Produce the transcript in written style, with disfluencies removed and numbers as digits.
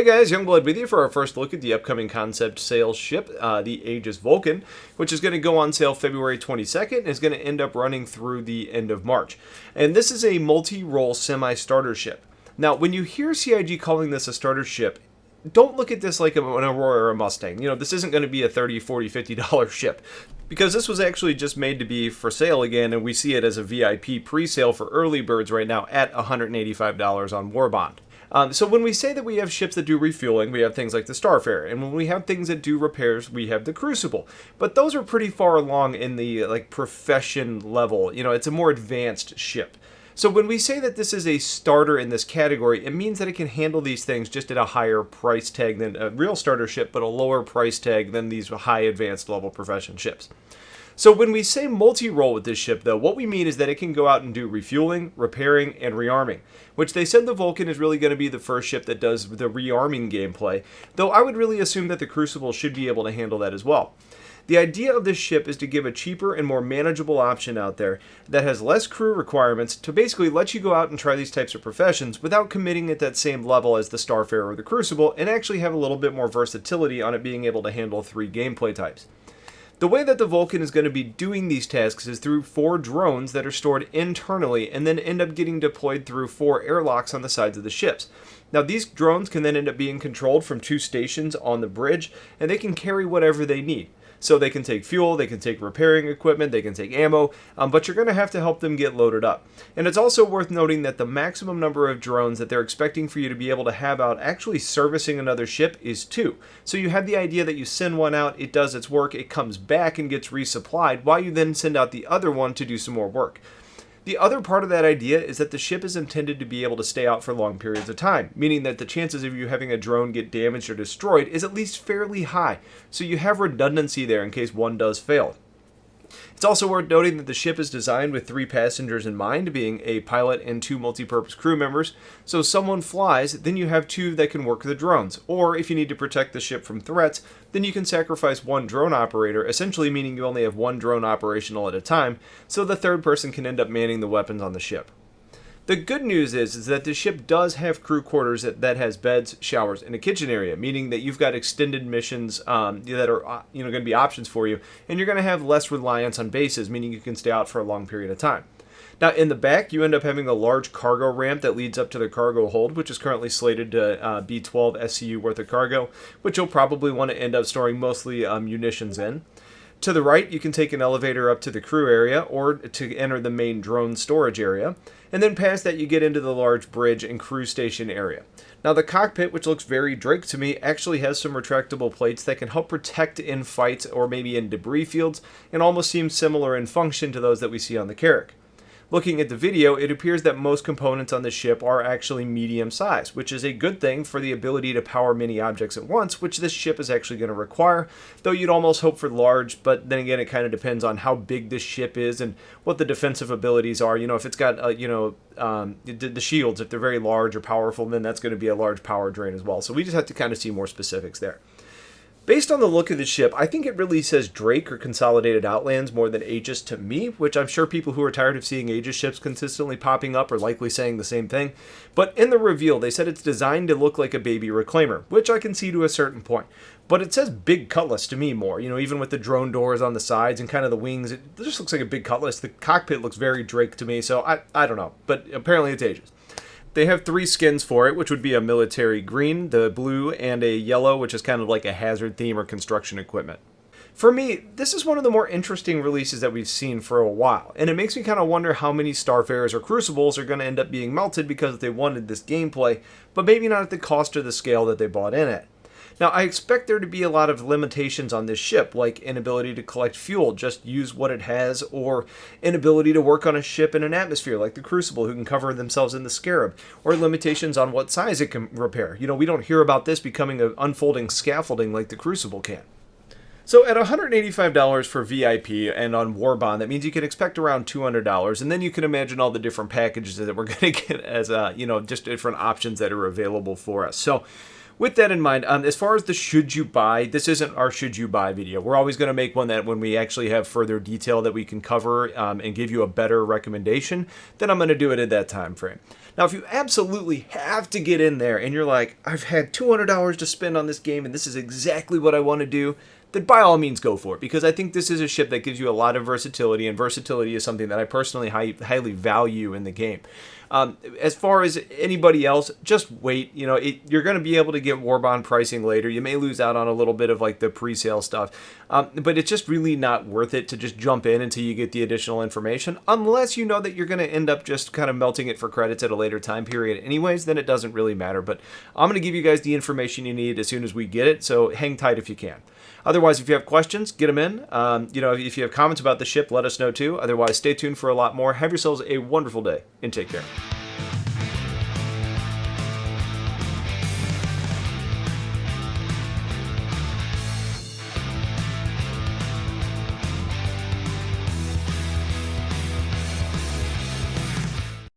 guys, Youngblood with you for our first look at the upcoming concept sales ship, the Aegis Vulcan, which is going to go on sale February 22nd and is going to end up running through the end of March. And this is a multi-role semi-starter ship. Now, when you hear CIG calling this a starter ship, don't look at this like an Aurora or a Mustang. You know, this isn't going to be a $30, $40, $50 ship, because this was actually just made to be for sale again, and we see it as a VIP pre-sale for early birds right now at $185 on Warbond. So when we say that we have ships that do refueling, we have things like the Starfarer, and when we have things that do repairs, we have the Crucible. But those are pretty far along in the profession level. You know, it's a more advanced ship. So when we say that this is a starter in this category, it means that it can handle these things just at a higher price tag than a real starter ship, but a lower price tag than these high advanced level profession ships. So when we say multi-role with this ship, though, what we mean is that it can go out and do refueling, repairing, and rearming, which they said the Vulcan is really going to be the first ship that does the rearming gameplay, though I would really assume that the Crucible should be able to handle that as well. The idea of this ship is to give a cheaper and more manageable option out there that has less crew requirements to basically let you go out and try these types of professions without committing at that same level as the Starfarer or the Crucible, and actually have a little bit more versatility on it being able to handle 3 gameplay types. The way that the Vulcan is going to be doing these tasks is through 4 drones that are stored internally and then end up getting deployed through 4 airlocks on the sides of the ships. Now these drones can then end up being controlled from 2 stations on the bridge, and they can carry whatever they need. So they can take fuel, they can take repairing equipment, they can take ammo, but you're going to have to help them get loaded up. And it's also worth noting that the maximum number of drones that they're expecting for you to be able to have out actually servicing another ship is 2. So you have the idea that you send one out, it does its work, it comes back and gets resupplied, while you then send out the other one to do some more work. The other part of that idea is that the ship is intended to be able to stay out for long periods of time, meaning that the chances of you having a drone get damaged or destroyed is at least fairly high, so you have redundancy there in case one does fail. It's also worth noting that the ship is designed with 3 passengers in mind, being a pilot and 2 multi-purpose crew members, so if someone flies, then you have 2 that can work the drones, or if you need to protect the ship from threats, then you can sacrifice 1 drone operator, essentially meaning you only have 1 drone operational at a time, so the 3rd person can end up manning the weapons on the ship. The good news is that the ship does have crew quarters that has beds, showers, and a kitchen area, meaning that you've got extended missions that are going to be options for you, and you're going to have less reliance on bases, meaning you can stay out for a long period of time. Now, in the back, you end up having a large cargo ramp that leads up to the cargo hold, which is currently slated to be 12 SCU worth of cargo, which you'll probably want to end up storing mostly munitions in. To the right, you can take an elevator up to the crew area or to enter the main drone storage area. And then past that, you get into the large bridge and crew station area. Now, the cockpit, which looks very Drake to me, actually has some retractable plates that can help protect in fights or maybe in debris fields, and almost seems similar in function to those that we see on the Carrack. Looking at the video, it appears that most components on the ship are actually medium size, which is a good thing for the ability to power many objects at once, which this ship is actually going to require, though you'd almost hope for large, but then again, it kind of depends on how big this ship is and what the defensive abilities are. You know, if it's got, the shields, if they're very large or powerful, then that's going to be a large power drain as well. So we just have to kind of see more specifics there. Based on the look of the ship, I think it really says Drake or Consolidated Outlands more than Aegis to me, which I'm sure people who are tired of seeing Aegis ships consistently popping up are likely saying the same thing. But in the reveal, they said it's designed to look like a baby reclaimer, which I can see to a certain point. But it says Big Cutlass to me more, you know, even with the drone doors on the sides and kind of the wings, it just looks like a Big Cutlass. The cockpit looks very Drake to me, so I don't know, but apparently it's Aegis. They have 3 skins for it, which would be a military green, the blue, and a yellow, which is kind of like a hazard theme or construction equipment. For me, this is one of the more interesting releases that we've seen for a while, and it makes me kind of wonder how many Starfarers or Crucibles are going to end up being melted because they wanted this gameplay, but maybe not at the cost or the scale that they bought in at. Now, I expect there to be a lot of limitations on this ship, like inability to collect fuel, just use what it has, or inability to work on a ship in an atmosphere, like the Crucible, who can cover themselves in the Scarab, or limitations on what size it can repair. You know, we don't hear about this becoming an unfolding scaffolding like the Crucible can. So at $185 for VIP and on Warbond, that means you can expect around $200, and then you can imagine all the different packages that we're going to get as, just different options that are available for us. So with that in mind, as far as the should you buy, this isn't our should you buy video. We're always going to make one that when we actually have further detail that we can cover and give you a better recommendation, then I'm going to do it at that time frame. Now, if you absolutely have to get in there and you're like, I've had $200 to spend on this game and this is exactly what I want to do, then by all means go for it, because I think this is a ship that gives you a lot of versatility, and versatility is something that I personally highly value in the game. As far as anybody else, just wait. You know, you're going to be able to get Warbond pricing later. You may lose out on a little bit of like the pre-sale stuff, but it's just really not worth it to just jump in until you get the additional information, unless you know that you're going to end up just kind of melting it for credits at a later time period anyways. Then it doesn't really matter. But I'm going to give you guys the information you need as soon as we get it, so hang tight if you can. Otherwise, if you have questions, get them in. You know, if you have comments about the ship, let us know too. Otherwise, stay tuned for a lot more. Have yourselves a wonderful day, and take care.